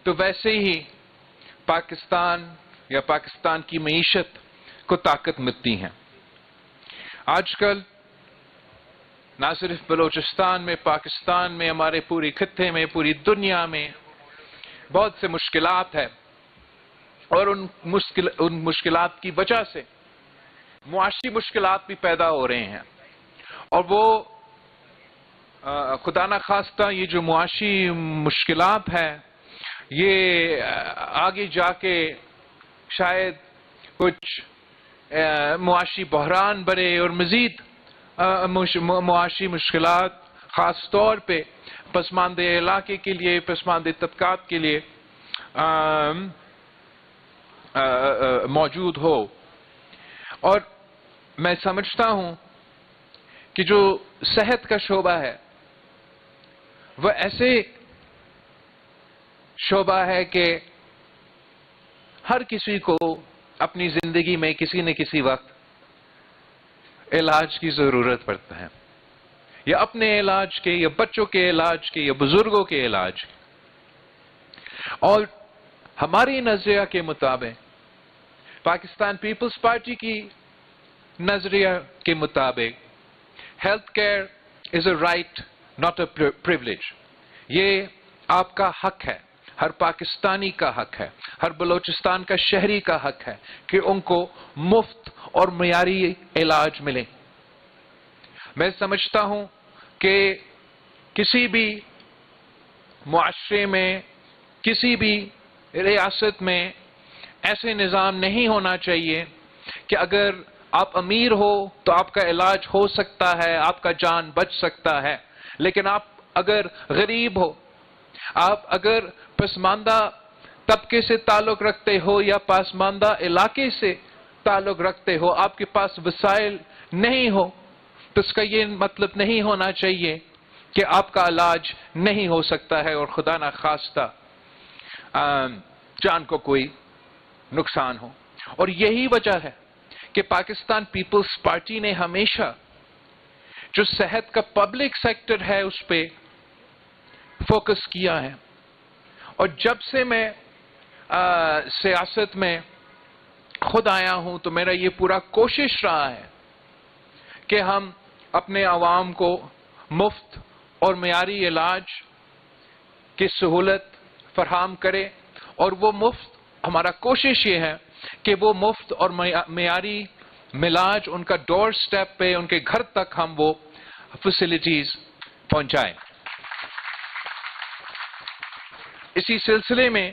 تو ویسے ہی پاکستان یا پاکستان کی معیشت کو طاقت ملتی ہے. آج کل نہ صرف بلوچستان میں، پاکستان میں، ہمارے پوری خطے میں، پوری دنیا میں بہت سے مشکلات ہیں، اور ان مشکلات کی وجہ سے معاشی مشکلات بھی پیدا ہو رہے ہیں. اور وہ خدا نہ خواستہ یہ جو معاشی مشکلات ہیں یہ آگے جا کے شاید کچھ معاشی بحران بڑھے اور مزید معاشی مشکلات خاص طور پہ پسماندہ علاقے کے لیے، پسماندہ طبقات کے لیے موجود ہو. اور میں سمجھتا ہوں کہ جو صحت کا شعبہ ہے وہ ایسے شعبہ ہے کہ ہر کسی کو اپنی زندگی میں کسی نہ کسی وقت علاج کی ضرورت پڑتا ہے، یا اپنے علاج کے، یا بچوں کے علاج کے، یا بزرگوں کے علاج کے. اور ہماری نظریہ کے مطابق، پاکستان پیپلز پارٹی کی نظریہ کے مطابق، health care is a right not a privilege. یہ آپ کا حق ہے، ہر پاکستانی کا حق ہے، ہر بلوچستان کا شہری کا حق ہے کہ ان کو مفت اور معیاری علاج ملے. میں سمجھتا ہوں کہ کسی بھی معاشرے میں، کسی بھی ریاست میں ایسے نظام نہیں ہونا چاہیے کہ اگر آپ امیر ہو تو آپ کا علاج ہو سکتا ہے، آپ کا جان بچ سکتا ہے، لیکن آپ اگر غریب ہو، آپ اگر پسماندہ طبقے سے تعلق رکھتے ہو یا پسماندہ علاقے سے تعلق رکھتے ہو، آپ کے پاس وسائل نہیں ہو، تو اس کا یہ مطلب نہیں ہونا چاہیے کہ آپ کا علاج نہیں ہو سکتا ہے اور خدا نہ خواستہ جان کو کوئی نقصان ہو. اور یہی وجہ ہے کہ پاکستان پیپلز پارٹی نے ہمیشہ جو صحت کا پبلک سیکٹر ہے اس پہ فوکس کیا ہے. اور جب سے میں سیاست میں خود آیا ہوں تو میرا یہ پورا کوشش رہا ہے کہ ہم اپنے عوام کو مفت اور معیاری علاج کی سہولت فراہم کرے. اور وہ مفت، ہمارا کوشش یہ ہے کہ وہ مفت اور معیاری علاج ان کا ڈور سٹیپ پہ، ان کے گھر تک ہم وہ فیسلٹیز پہنچائیں. اسی سلسلے میں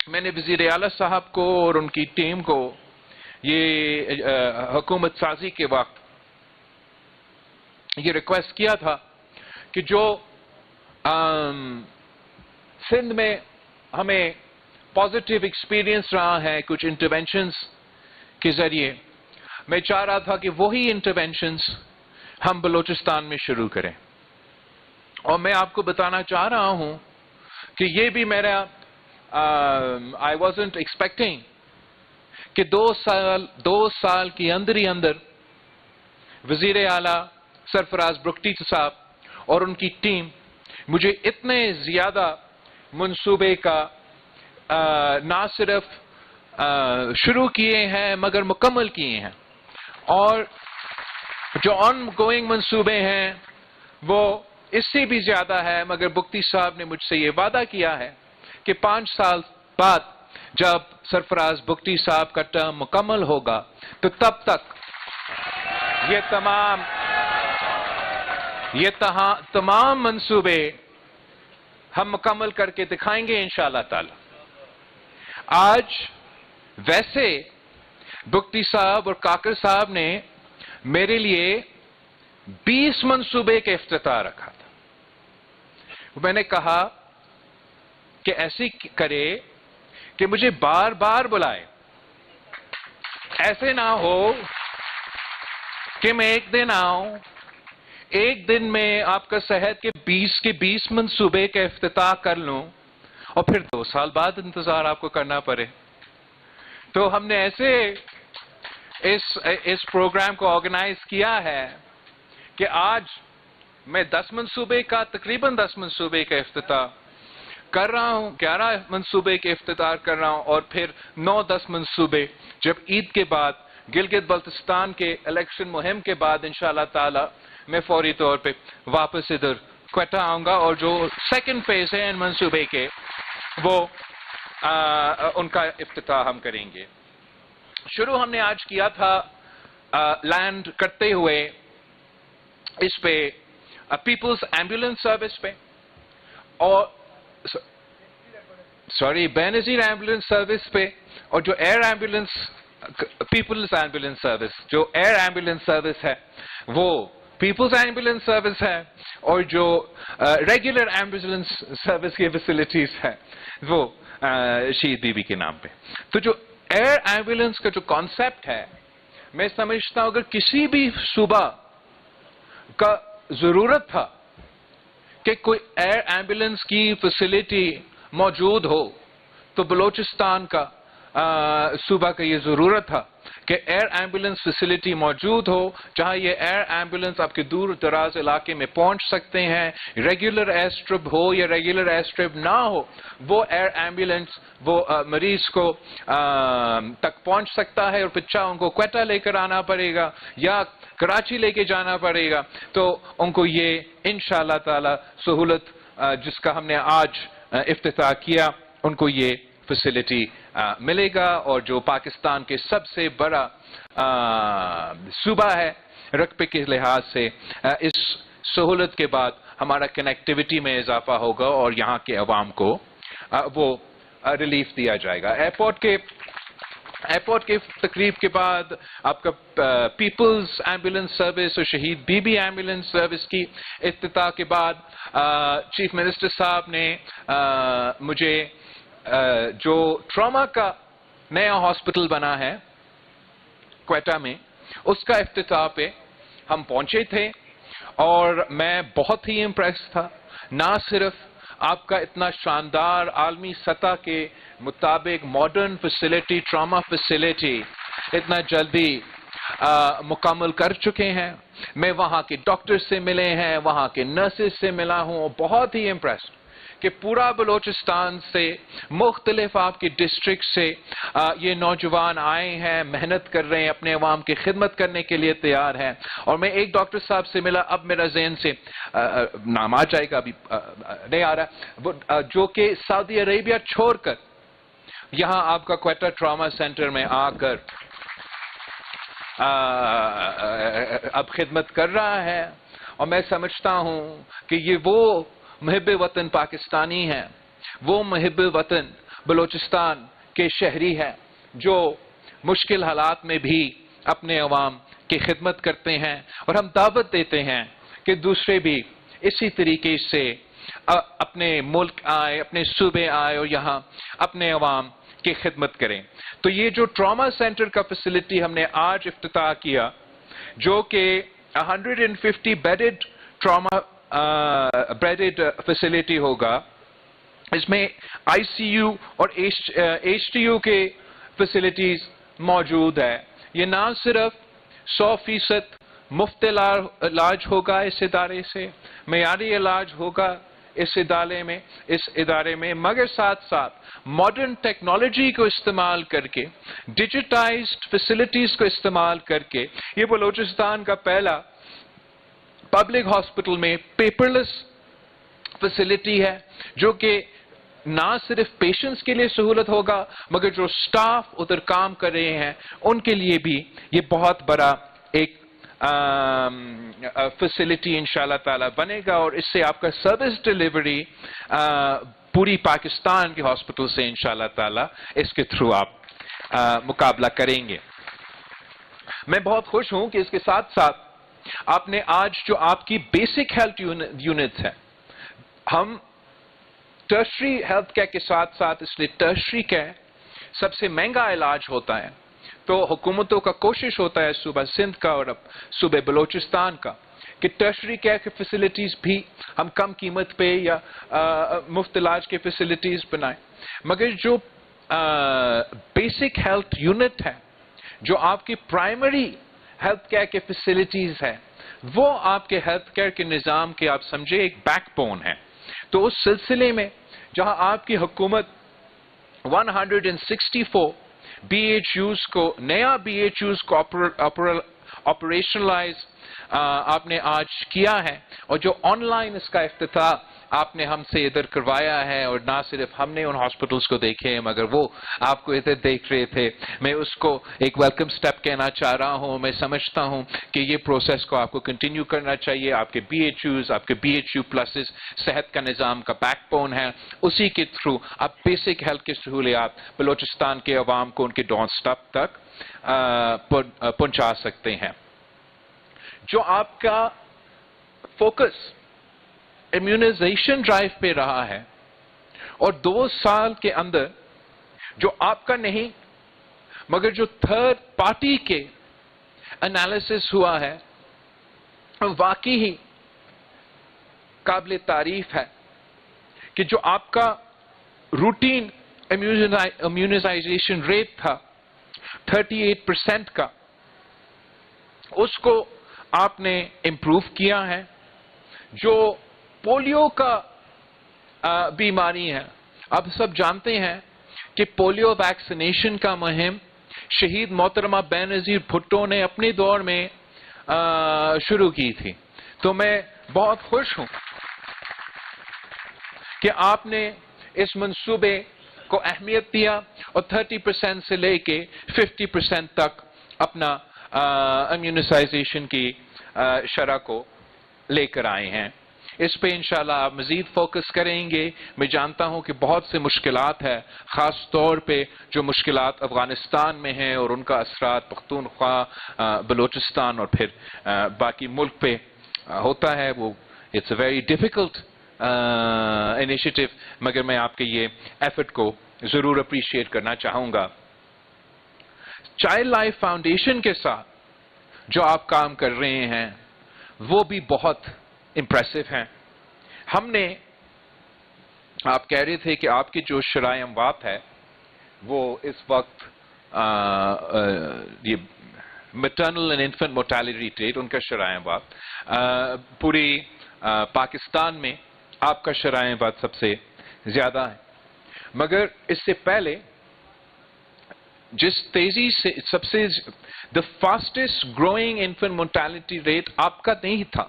میں نے وزیر اعلیٰ صاحب کو اور ان کی ٹیم کو یہ حکومت سازی کے وقت یہ ریکویسٹ کیا تھا کہ جو سندھ میں ہمیں پازیٹیو ایکسپیرینس رہا ہے کچھ انٹرونشنز کے ذریعے، میں چاہ رہا تھا کہ وہی انٹرونشنز ہم بلوچستان میں شروع کریں. اور میں آپ کو بتانا چاہ رہا ہوں کہ یہ بھی میرا I wasn't expecting کہ دو سال کی اندر ہی اندر وزیر اعلیٰ سرفراز بگٹی صاحب اور ان کی ٹیم مجھے اتنے زیادہ منصوبے کا نہ صرف شروع کیے ہیں مگر مکمل کیے ہیں، اور جو آن گوئنگ منصوبے ہیں وہ اس سے بھی زیادہ ہے. مگر بگٹی صاحب نے مجھ سے یہ وعدہ کیا ہے کہ 5 سال بعد جب سرفراز بگٹی صاحب کا ٹرم مکمل ہوگا تو تب تک یہ تمام منصوبے ہم مکمل کر کے دکھائیں گے انشاءاللہ تعالی. آج ویسے بگٹی صاحب اور کاکر صاحب نے میرے لیے 20 منصوبے کا افتتاح رکھا تھا. میں نے کہا کہ ایسے کرے کہ مجھے بار بار بلائے، ایسے نہ ہو کہ میں ایک دن آؤں، ایک دن میں آپ کا صحت کے 20 منصوبے کا افتتاح کر لوں اور پھر 2 سال بعد انتظار آپ کو کرنا پڑے. تو ہم نے ایسے اس پروگرام کو آرگنائز کیا ہے کہ آج میں 10 منصوبے کا تقریباً 10 منصوبے کا افتتاح کر رہا ہوں 11 منصوبے کے افتتاح کر رہا ہوں، اور پھر 9-10 منصوبے جب عید کے بعد گلگت بلتستان کے الیکشن مہم کے بعد انشاءاللہ تعالی میں فوری طور پہ واپس ادھر کوئٹہ آؤں گا، اور جو سیکنڈ فیز ہے ان منصوبے کے وہ ان کا افتتاح ہم کریں گے۔ شروع ہم نے آج کیا تھا لینڈ کرتے ہوئے اس پہ پیپلز ایمبولینس سروس پہ، اور بینظیر ایمبولینس سروس پہ، اور جو air ambulance Peoples ambulance service, جو ایئر ایمبولینس سروس ہے وہ پیپلز ایمبولینس سروس ہے، اور جو ریگولر ایمبولینس سروس کی فیسلٹیز ہے وہ شہید بی بی کے نام پہ۔ تو جو ایئر ایمبولینس کا جو کانسیپٹ ہے، میں سمجھتا ہوں اگر کسی بھی صوبہ کا ضرورت تھا کہ کوئی ایئر ایمبولینس کی فیسلٹی موجود ہو تو بلوچستان کا صوبہ کا یہ ضرورت تھا کہ ایئر ایمبولینس فیسلٹی موجود ہو، جہاں یہ ایئر ایمبولینس آپ کے دور دراز علاقے میں پہنچ سکتے ہیں، ریگولر ایئر اسٹرپ ہو یا ریگولر ایئر اسٹرپ نہ ہو، وہ ایئر ایمبولینس وہ مریض کو تک پہنچ سکتا ہے، اور پھر چاہے ان کو کوئٹہ لے کر آنا پڑے گا یا کراچی لے کے جانا پڑے گا، تو ان کو یہ انشاءاللہ تعالی سہولت جس کا ہم نے آج افتتاح کیا، ان کو یہ فیسلٹی ملے گا، اور جو پاکستان کے سب سے بڑا صوبہ ہے رقبے کے لحاظ سے، اس سہولت کے بعد ہمارا کنیکٹیوٹی میں اضافہ ہوگا اور یہاں کے عوام کو وہ ریلیف دیا جائے گا۔ ایئرپورٹ کے تقریب کے بعد آپ کا پیپلز ایمبولینس سروس اور شہید بی بی ایمبولینس سروس کی افتتاح کے بعد چیف منسٹر صاحب نے مجھے جو ٹراما کا نیا ہاسپٹل بنا ہے کوئٹہ میں، اس کا افتتاح پہ ہم پہنچے تھے، اور میں بہت ہی امپریس تھا، نہ صرف آپ کا اتنا شاندار عالمی سطح کے مطابق ماڈرن فیسلٹی، ٹراما فیسلٹی اتنا جلدی مکمل کر چکے ہیں، میں وہاں کے ڈاکٹر سے ملے ہیں، وہاں کے نرسز سے ملا ہوں، بہت ہی امپریسڈ کہ پورا بلوچستان سے مختلف آپ کے ڈسٹرکٹ سے یہ نوجوان آئے ہیں، محنت کر رہے ہیں، اپنے عوام کی خدمت کرنے کے لیے تیار ہیں۔ اور میں ایک ڈاکٹر صاحب سے ملا، اب میرا ذہن سے نام آ جائے گا، ابھی نہیں آ رہا، جو کہ سعودی عربیہ چھوڑ کر یہاں آپ کا کوئٹہ ٹراما سینٹر میں آ کر اب خدمت کر رہا ہے، اور میں سمجھتا ہوں کہ یہ وہ محب وطن پاکستانی ہیں، وہ محب وطن بلوچستان کے شہری ہیں جو مشکل حالات میں بھی اپنے عوام کی خدمت کرتے ہیں، اور ہم دعوت دیتے ہیں کہ دوسرے بھی اسی طریقے سے اپنے ملک آئے، اپنے صوبے آئے اور یہاں اپنے عوام کی خدمت کریں۔ تو یہ جو ٹراما سینٹر کا فیسلٹی ہم نے آج افتتاح کیا، جو کہ 150 بیڈڈ ٹراما بیڈڈ فیسلٹی ہوگا، اس میں آئی سی یو اور ایچ ٹی یو کے فیسلٹیز موجود ہے۔ یہ نہ صرف 100% مفت علاج ہوگا اس ادارے سے، معیاری علاج ہوگا اس ادارے میں، مگر ساتھ ساتھ ماڈرن ٹیکنالوجی کو استعمال کر کے، ڈیجیٹائزڈ فیسلٹیز کو استعمال کر کے، یہ بلوچستان کا پہلا پبلک ہاسپٹل میں پیپر لیس فیسلٹی ہے، جو کہ نہ صرف پیشنٹس کے لیے سہولت ہوگا، مگر جو سٹاف ادھر کام کر رہے ہیں ان کے لیے بھی یہ بہت بڑا ایک فیسلٹی انشاءاللہ تعالی بنے گا، اور اس سے آپ کا سروس ڈیلیوری پوری پاکستان کے ہاسپٹل سے انشاءاللہ تعالی اس کے تھرو آپ مقابلہ کریں گے۔ میں بہت خوش ہوں کہ اس کے ساتھ ساتھ آپ نے آج جو آپ کی بیسک ہیلتھ یونٹ ہے، ہم ٹرشری ہیلتھ کیئر کے ساتھ ساتھ، اس لیے ٹرشری کیئر سب سے مہنگا علاج ہوتا ہے، تو حکومتوں کا کوشش ہوتا ہے صوبہ سندھ کا اور اب صوبہ بلوچستان کا کہ ٹرشری کیئر کی فیسلٹیز بھی ہم کم قیمت پہ یا مفت علاج کے فیسلٹیز بنائیں، مگر جو بیسک ہیلتھ یونٹ ہے، جو آپ کی پرائمری ہیلتھ کیئر کے فیسلٹیز ہے، وہ آپ کے ہیلتھ کیئر کے نظام کے آپ سمجھے ایک بیک بون ہے۔ تو اس سلسلے میں جہاں آپ کی حکومت 164 بی ایچ یوز کو، نیا بی ایچ یوز کو آپریشنلائز آپ نے آج کیا ہے، اور جو آن لائن اس کا افتتاح آپ نے ہم سے ادھر کروایا ہے، اور نہ صرف ہم نے ان ہاسپٹلس کو دیکھے ہیں مگر وہ آپ کو ادھر دیکھ رہے تھے، میں اس کو ایک ویلکم سٹیپ کہنا چاہ رہا ہوں۔ میں سمجھتا ہوں کہ یہ پروسیس کو آپ کو کنٹینیو کرنا چاہیے۔ آپ کے بی ایچ یوز، آپ کے بی ایچ یو پلسز صحت کا نظام کا بیک بون ہے، اسی کے تھرو آپ بیسک ہیلتھ کی سہولیات بلوچستان کے عوام کو ان کے ڈور اسٹیپ تک پہنچا سکتے ہیں۔ جو آپ کا فوکس امیونائزیشن ڈرائیو پہ رہا ہے، اور 2 سال کے اندر جو آپ کا نہیں مگر جو تھرڈ پارٹی کے انالیسس ہوا ہے، واقعی ہی قابل تعریف ہے کہ جو آپ کا روٹین امیونائزیشن ریٹ تھا 38% کا، اس کو آپ نے امپروو کیا ہے۔ جو پولیو کا بیماری ہے، آپ سب جانتے ہیں کہ پولیو ویکسینیشن کا مہم شہید محترمہ بے نظیر بھٹو نے اپنے دور میں شروع کی تھی، تو میں بہت خوش ہوں کہ آپ نے اس منصوبے کو اہمیت دیا اور 30% سے لے کے 50% تک اپنا امیونائزیشن کی شرح کو لے کر آئے ہیں۔ اس پہ انشاءاللہ آپ مزید فوکس کریں گے۔ میں جانتا ہوں کہ بہت سے مشکلات ہیں، خاص طور پہ جو مشکلات افغانستان میں ہیں اور ان کا اثرات پختونخوا، بلوچستان اور پھر باقی ملک پہ ہوتا ہے۔ وہ it's a very difficult initiative, مگر میں آپ کے یہ ایفرٹ کو ضرور اپریشیٹ کرنا چاہوں گا۔ چائلڈ لائف فاؤنڈیشن کے ساتھ جو آپ کام کر رہے ہیں وہ بھی بہت امپریسو ہیں۔ ہم نے، آپ کہہ رہے تھے کہ آپ کی جو شرائع اموات ہے وہ اس وقت یہ maternal and infant mortality rate, ان کا شرائع اموات پوری پاکستان میں آپ کا شرائع اموات سب سے زیادہ ہے، مگر اس سے پہلے جس تیزی سے سب سے the fastest growing infant mortality rate آپ کا نہیں تھا،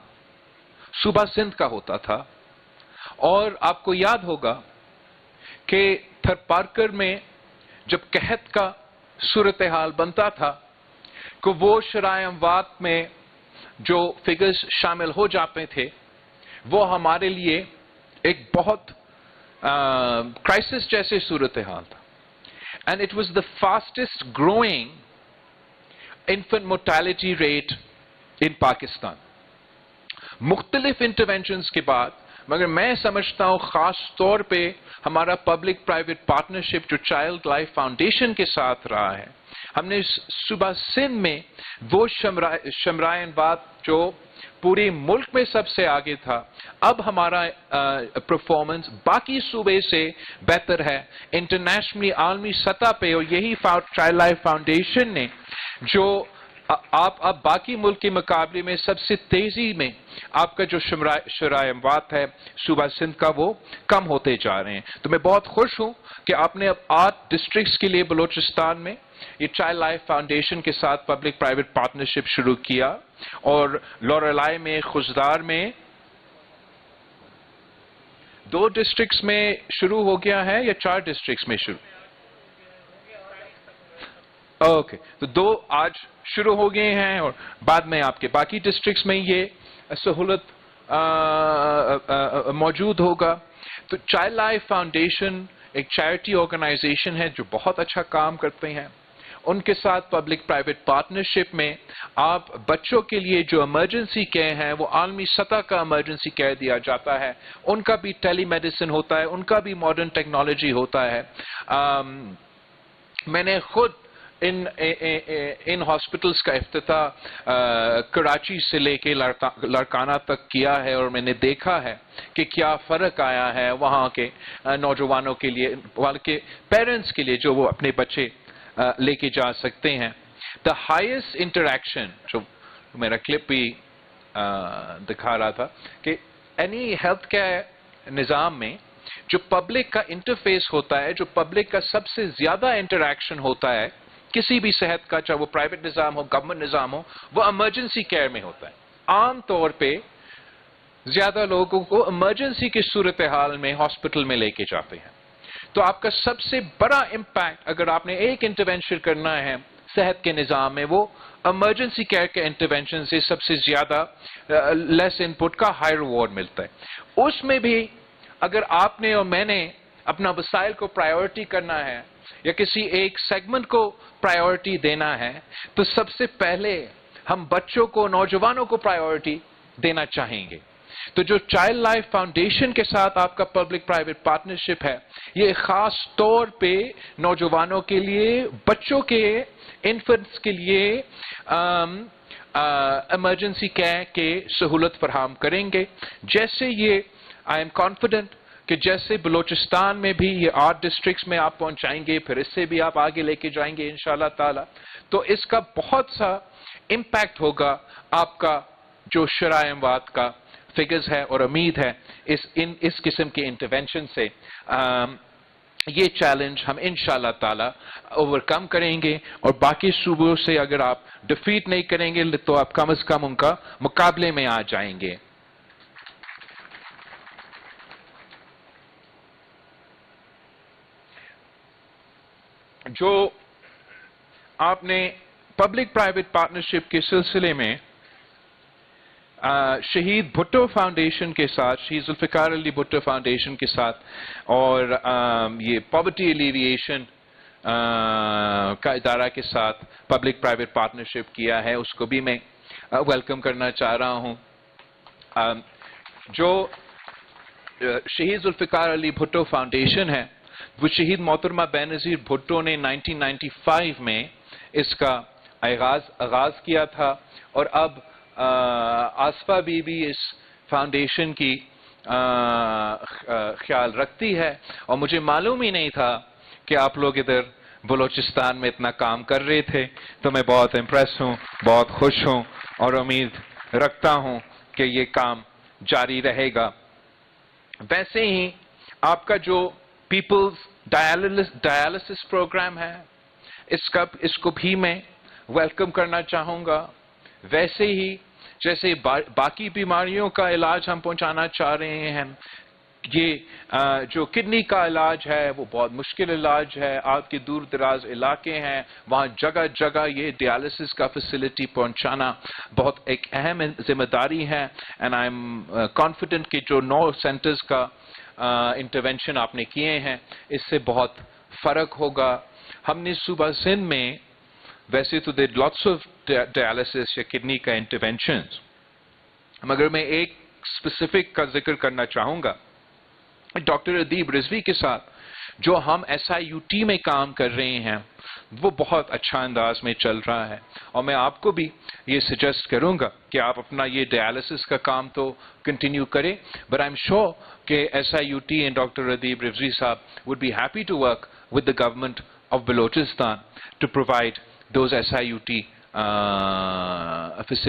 صوبہ سندھ کا ہوتا تھا۔ اور آپ کو یاد ہوگا کہ تھرپارکر میں جب قحط کا صورتحال بنتا تھا کہ وہ شرائع اموات میں جو فگرز شامل ہو جاتے تھے وہ ہمارے لیے ایک بہت کرائسس جیسے صورتحال تھا۔ And it was the fastest growing infant mortality rate in Pakistan. مختلف انٹرونشنز کے بعد، مگر میں سمجھتا ہوں خاص طور پہ ہمارا پبلک پرائیویٹ پارٹنرشپ جو چائلڈ لائف فاؤنڈیشن کے ساتھ رہا ہے، ہم نے صوبہ سندھ میں وہ شرائع اموات جو پورے ملک میں سب سے آگے تھا، اب ہمارا پرفارمنس باقی صوبے سے بہتر ہے انٹرنیشنلی، عالمی سطح پہ، اور یہی چائلڈ لائف فاؤنڈیشن نے جو آپ اب باقی ملک کے مقابلے میں سب سے تیزی میں آپ کا جو شرائع اموات ہے صوبہ سندھ کا وہ کم ہوتے جا رہے ہیں۔ تو میں بہت خوش ہوں کہ آپ نے اب 8 ڈسٹرکٹس کے لیے بلوچستان میں یہ چائلڈ لائف فاؤنڈیشن کے ساتھ پبلک پرائیویٹ پارٹنرشپ شروع کیا، اور لوریلائی میں، خزدار میں 2 ڈسٹرکٹس میں شروع ہو گیا ہے یا 4 ڈسٹرکٹس میں شروع؟ اوکے، تو 2 آج شروع ہو گئے ہیں اور بعد میں آپ کے باقی ڈسٹرکٹس میں یہ سہولت موجود ہوگا۔ تو چائلڈ لائف فاؤنڈیشن ایک چیریٹی آرگنائزیشن ہے جو بہت اچھا کام کرتے ہیں۔ ان کے ساتھ پبلک پرائیویٹ پارٹنرشپ میں آپ بچوں کے لیے جو ایمرجنسی کیئر ہیں وہ عالمی سطح کا ایمرجنسی کیئر دیا جاتا ہے، ان کا بھی ٹیلی میڈیسن ہوتا ہے، ان کا بھی ماڈرن ٹیکنالوجی ہوتا ہے۔ میں نے خود ان ہاسپٹلس کا افتتاح کراچی سے لے کے لاڑکانہ تک کیا ہے، اور میں نے دیکھا ہے کہ کیا فرق آیا ہے وہاں کے نوجوانوں کے لیے، وہاں کے پیرنٹس کے لیے جو وہ اپنے بچے لے کے جا سکتے ہیں۔ دا ہائیسٹ انٹریکشن، جو میرا کلپ بھی دکھا رہا تھا کہ اینی ہیلتھ کیئر نظام میں جو پبلک کا انٹرفیس ہوتا ہے, جو پبلک کا سب سے زیادہ انٹریکشن ہوتا ہے کسی بھی صحت کا, چاہے وہ پرائیویٹ نظام ہو, گورنمنٹ نظام ہو, وہ ایمرجنسی کیئر میں ہوتا ہے. عام طور پہ زیادہ لوگوں کو ایمرجنسی کی صورتحال میں ہاسپٹل میں لے کے جاتے ہیں. تو آپ کا سب سے بڑا امپیکٹ اگر آپ نے ایک انٹرونشن کرنا ہے صحت کے نظام میں, وہ ایمرجنسی کیئر کے انٹرونشن سے سب سے زیادہ لیس ان پٹ کا ہائی ریوارڈ ملتا ہے. اس میں بھی اگر آپ نے اور میں نے اپنا وسائل کو پرائیورٹی کرنا ہے یا کسی ایک سیگمنٹ کو پرائیورٹی دینا ہے, تو سب سے پہلے ہم بچوں کو, نوجوانوں کو پرائیورٹی دینا چاہیں گے. تو جو چائلڈ لائف فاؤنڈیشن کے ساتھ آپ کا پبلک پرائیویٹ پارٹنرشپ ہے, یہ خاص طور پہ نوجوانوں کے لیے, بچوں کے, انفنٹس کے لیے ایمرجنسی کیئر کے سہولت فراہم کریں گے. جیسے یہ آئی ایم کانفیڈنٹ کہ جیسے بلوچستان میں بھی یہ 8 ڈسٹرکٹس میں آپ پہنچائیں گے, پھر اس سے بھی آپ آگے لے کے جائیں گے انشاءاللہ تعالی, تو اس کا بہت سا امپیکٹ ہوگا آپ کا جو شرائع اموات کا فگرز ہے, اور امید ہے اس قسم کے انٹرونشن سے یہ چیلنج ہم انشاءاللہ تعالی اوورکم کریں گے, اور باقی صوبوں سے اگر آپ ڈیفیٹ نہیں کریں گے تو آپ کم از کم ان کا مقابلے میں آ جائیں گے. جو آپ نے پبلک پرائیویٹ پارٹنرشپ کے سلسلے میں شہید بھٹو فاؤنڈیشن کے ساتھ, شہید ذوالفقار علی بھٹو فاؤنڈیشن کے ساتھ, اور یہ پاورٹی ایلیویشن کا ادارہ کے ساتھ پبلک پرائیویٹ پارٹنرشپ کیا ہے, اس کو بھی میں ویلکم کرنا چاہ رہا ہوں. جو شہید ذوالفقار علی بھٹو فاؤنڈیشن ہے, وہ شہید محترمہ بینظیر بھٹو نے 1995 میں اس کا آغاز کیا تھا, اور اب آصفہ بی بھی اس فاؤنڈیشن کی خیال رکھتی ہے. اور مجھے معلوم ہی نہیں تھا کہ آپ لوگ ادھر بلوچستان میں اتنا کام کر رہے تھے, تو میں بہت امپریس ہوں, بہت خوش ہوں, اور امید رکھتا ہوں کہ یہ کام جاری رہے گا. ویسے ہی آپ کا جو پیپلز ڈائلسس پروگرام ہے, اس کو بھی میں ویلکم کرنا چاہوں گا. ویسے ہی جیسے باقی بیماریوں کا علاج ہم پہنچانا چاہ رہے ہیں, یہ جو کڈنی کا علاج ہے وہ بہت مشکل علاج ہے. آپ کے دور دراز علاقے ہیں, وہاں جگہ جگہ یہ ڈیالسس کا فیسلٹی پہنچانا بہت ایک اہم ذمہ داری ہے. اینڈ آئی ایم کانفیڈنٹ کہ جو 9 سینٹرز کا انٹرونشن آپ نے کیے ہیں, اس سے بہت فرق ہوگا. ہم نے صوبہ سندھ میں ویسے تو دیر لاٹس آف ڈیالسس یا کڈنی کا انٹرونشنز, مگر میں ایک اسپیسیفک کا ذکر کرنا چاہوں گا. ڈاکٹر ادیب رضوی کے ساتھ جو ہم SIUT میں کام کر رہے ہیں, وہ بہت اچھا انداز میں چل رہا ہے, اور میں آپ کو بھی یہ سجیسٹ کروں گا کہ آپ اپنا یہ ڈیالسس کا کام تو کنٹینیو کریں, بٹ آئی ایم شیور کہ SIUT اینڈ ڈاکٹر ادیب رضوی صاحب would be happy to work with the government of Balochistan to provide those SIUT facilities.